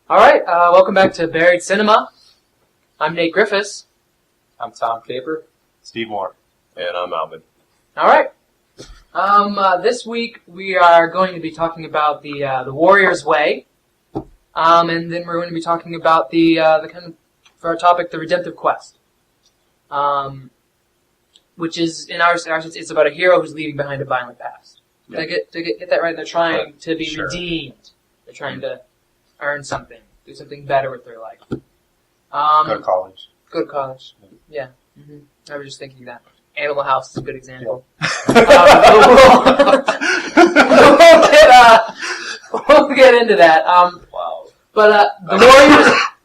All right, welcome back to Buried Cinema. I'm Nate Griffiths. I'm Tom Caper. Steve Moore. And I'm Alvin. All right. This week we are going to be talking about the Warrior's Way, and then we're going to be talking about the kind of, for our topic, the Redemptive Quest, which is in our sense, it's about a hero who's leaving behind a violent past. Yeah. Did I get that right? They're trying to be Sure. redeemed. They're trying to earn something, do something better with their life. Go to college. Go to college. Yeah. I was just thinking that. Animal House is a good example. Yeah. We'll get into that. Wow. But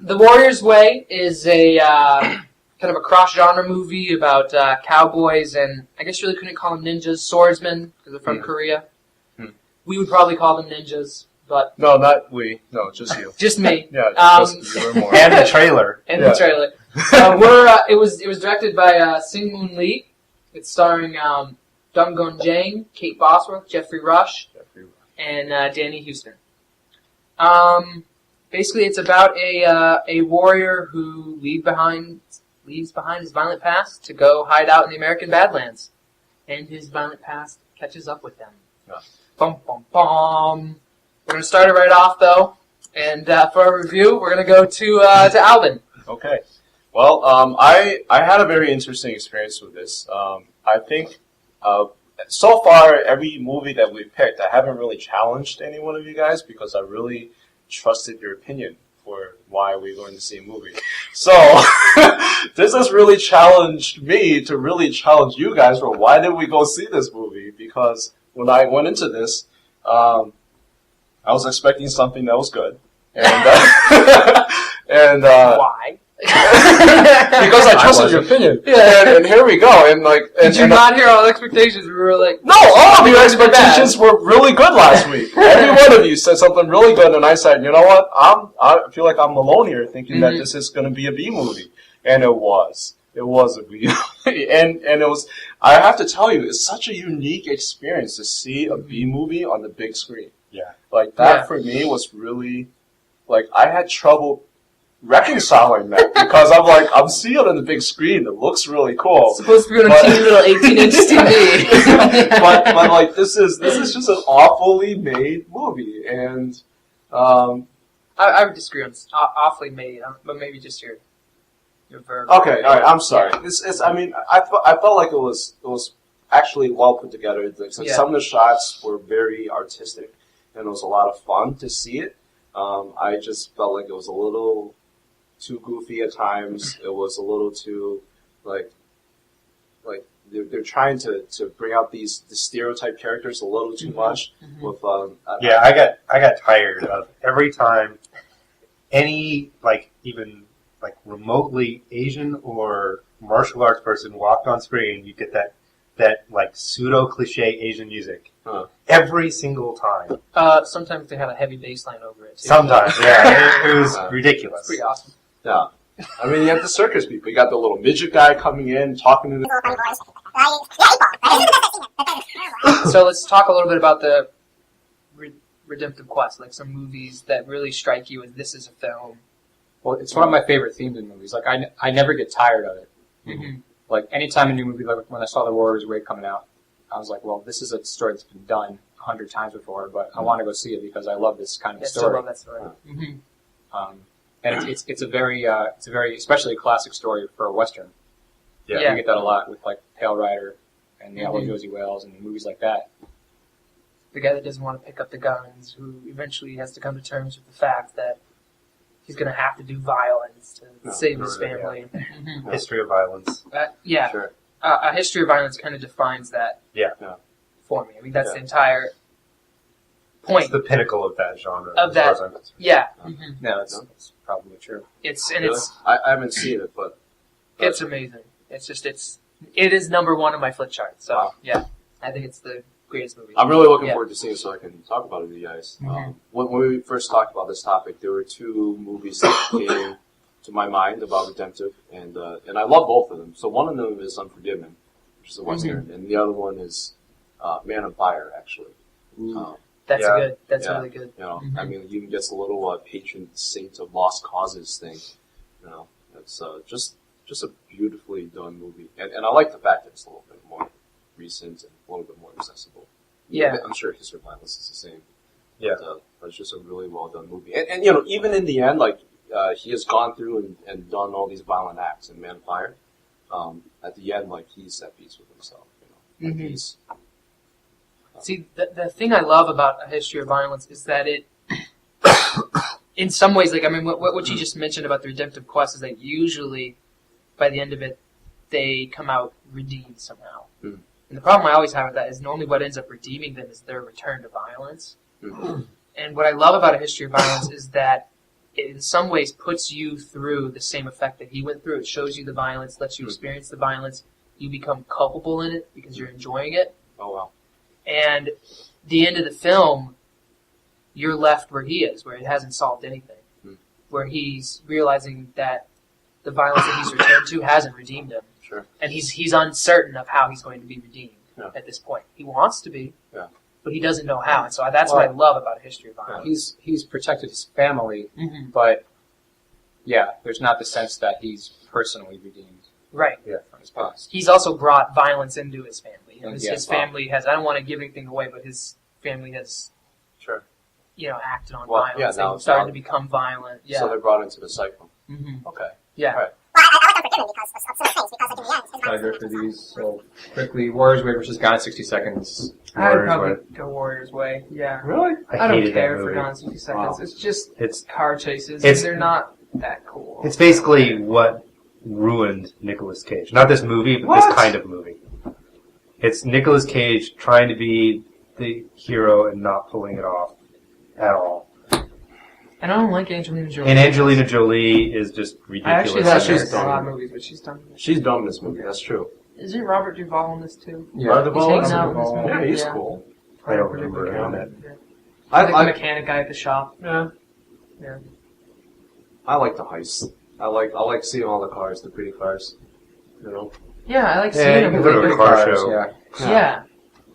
the Warrior's Way is a kind of a cross-genre movie about cowboys and I guess you really couldn't call them ninjas, swordsmen because they're from Korea. We would probably call them ninjas, but No, not we. No, just you. just me. Yeah, just you or more. And the trailer. And Yeah. the trailer. It was directed by Sing Moon Lee. It's starring Dong Gun Jang, Kate Bosworth, Jeffrey Rush, and Danny Houston. Basically, it's about a warrior who leaves behind his violent past to go hide out in the American Badlands, and his violent past catches up with them. Yeah. Bum bum bum. We're gonna start it right off though, and for our review, we're gonna go to Alvin. Okay. Well, I had a very interesting experience with this. I think so far every movie that we picked, I haven't really challenged any one of you guys because I really trusted your opinion for why we're going to see a movie. So this has really challenged me to really challenge you guys for why did we go see this movie? Because when I went into this, I was expecting something that was good, and Why? because I trusted your opinion. Yeah. And here we go. And Did you not hear all expectations? We were like, no, all of your expectations were really good last week. Every one of you said something really good, and I said, you know what? I feel like I'm alone here thinking that this is going to be a B movie, and it was. It was a B movie, and it was. I have to tell you, it's such a unique experience to see a B movie on the big screen. Yeah. Like that for me was really, like I had trouble reconciling that because I'm seeing it on the big screen. It looks really cool. It's supposed to be on a teeny little 18-inch TV. but like this is just an awfully made movie, and I would disagree on awfully made, but maybe just your verb. okay, all right. I'm sorry. I mean, I felt like it was actually well put together. Some of the shots were very artistic, and it was a lot of fun to see it. I just felt like it was a little too goofy at times. It was a little too like they're trying to bring out the stereotype characters a little too much. With I got tired of every time any even remotely Asian or martial arts person walked on screen, you get that pseudo cliche Asian music. Every single time. Sometimes they had a heavy bass line over it, too. Sometimes, yeah. It was ridiculous. It's pretty awesome. Yeah. I mean, you have the circus people. You got the little midget guy coming in, talking to the... So let's talk a little bit about the Redemptive Quest, like some movies that really strike you as this is a film. Well, it's one of my favorite themes in movies. Like, I never get tired of it. Mm-hmm. Like, anytime a new movie, like when I saw The Warrior's Way coming out, I was like, well, this is a story that's been done 100 times before, but I want to go see it because I love this kind of I story. still love that story. And it's a very especially a classic story for a Western. Yeah. You get that a lot with like Pale Rider and the Outlaw Josie Wales and movies like that. The guy that doesn't want to pick up the guns, who eventually has to come to terms with the fact that he's going to have to do violence to save his family. Yeah. History of violence. Yeah. Sure. A history of violence kind of defines that for me. I mean, that's the entire point. It's the pinnacle of that genre. Of that. As far as I'm concerned. Yeah. No, it's probably true. I haven't seen it, but... It's amazing. It's just, it is number one on my Flickchart. So, Wow. yeah. I think it's the greatest movie. I'm really looking forward to seeing it so I can talk about it with you guys. Mm-hmm. When we first talked about this topic, there were two movies that came to my mind about Redemptive, and I love both of them. So one of them is Unforgiven, which is a Western, and the other one is Man on Fire, actually. That's Yeah. good. That's Yeah. really good. You know, Mhm. I mean, he even gets a little patron saint of lost causes thing. You know, it's just a beautifully done movie, and I like the fact that it's a little bit more recent and a little bit more accessible. Yeah. I'm sure History of Violence is the same. Yeah. But it's just a really well done movie, and you know, even in the end, like he has gone through and done all these violent acts in Man of Fire. At the end, like he's at peace with himself. You know, like Mhm. he's. See, the thing I love about A History of Violence is that it, in some ways, like, I mean, what you just mentioned about the redemptive quest is that usually, by the end of it, they come out redeemed somehow. Mm. And the problem I always have with that is normally what ends up redeeming them is their return to violence. Mhm. And what I love about A History of Violence is that it in some ways puts you through the same effect that he went through. It shows you the violence, lets you experience the violence. You become culpable in it because you're enjoying it. Oh wow. And the end of the film, you're left where he is, where it hasn't solved anything. Hmm. Where he's realizing that the violence that he's returned to hasn't redeemed him. Sure. And he's uncertain of how he's going to be redeemed Yeah. at this point. He wants to be, Yeah. but he doesn't know how. And so that's what I love about A History of Violence. He's protected his family, Mm-hmm. but yeah, there's not the sense that he's personally redeemed Right. from his past. He's also brought violence into his family. You know, his, Yeah. his family has, I don't want to give anything away, but his family has, Sure. acted on Well, violence. yeah, now- They've started now- to become violent. Yeah. So they're brought into the cycle. Mm-hmm. Okay. Yeah. Right. Well, I like Unforgiven because of some things, because like in the end, his Can I mom- go through these so quickly? Warriors Way versus Gone in 60 Seconds. I'd Warriors probably Way. go Warriors Way. Yeah. Really? I don't hated that care for movie. Gone in 60 Seconds. Wow. It's just It's car chases. It's- They're not that cool. it's basically what ruined Nicolas Cage. Not this movie, but What? this kind of movie. It's Nicolas Cage trying to be the hero and not pulling it off at all. And I don't like Angelina Jolie. And Angelina Jolie is just I ridiculous. actually Yeah, like she's her in a lot of done. movies, but she's done. She's done in this movie. That's true. Isn't Robert Duvall in this too? Yeah. He's hanging out in this movie. Yeah, he's Yeah. cool. I don't remember that. I Like the like. mechanic guy at the shop. Yeah. Yeah. I like the heist. I like seeing all the cars, the pretty cars. You know. Yeah, I like Yeah, seeing you them. can go to a They're- car Cars, show. Yeah. Yeah.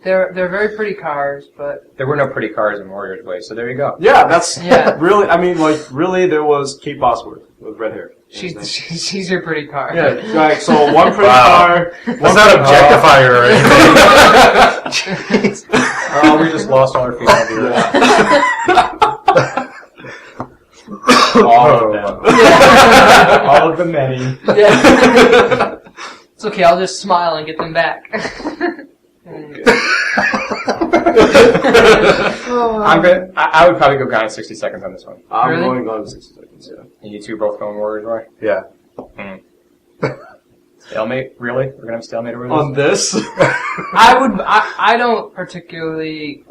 They're very pretty cars, but There were no pretty cars in Warriors Way, so there you go. Yeah, that's Yeah. really. I mean, like, really, there was Kate Bosworth with red hair. she's your pretty car. Yeah, right. So one pretty Wow. car. Let's not objectify her or anything. Oh, we just lost all our female viewers. All of them. Yeah. All of the many. Yeah. It's okay, I'll just smile and get them back. I would probably go Gone in 60 Seconds on this one. I'm Really? going on 60 seconds. Yeah. And you two both going Warriors Way? Yeah. Stalemate? Really? We're gonna have a stalemate over On this? this. I don't particularly.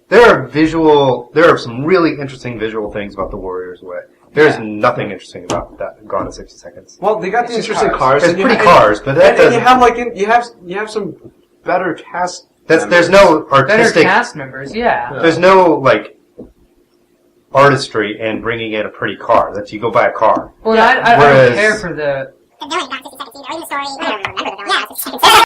There are some really interesting visual things about the Warriors Way. There's nothing interesting about that Gone in 60 Seconds. Well, they got the It's just interesting cars. cars. There's and you pretty ha- cars, but that and you doesn't. have like you have some better cast. There's no Better artistic. cast members, yeah. There's no like artistry in bringing in a pretty car. That you go buy a car. Well, I Whereas- the don't care for the. villain got 60 seconds, or even the story, I don't remember the villain, yeah, 60 seconds.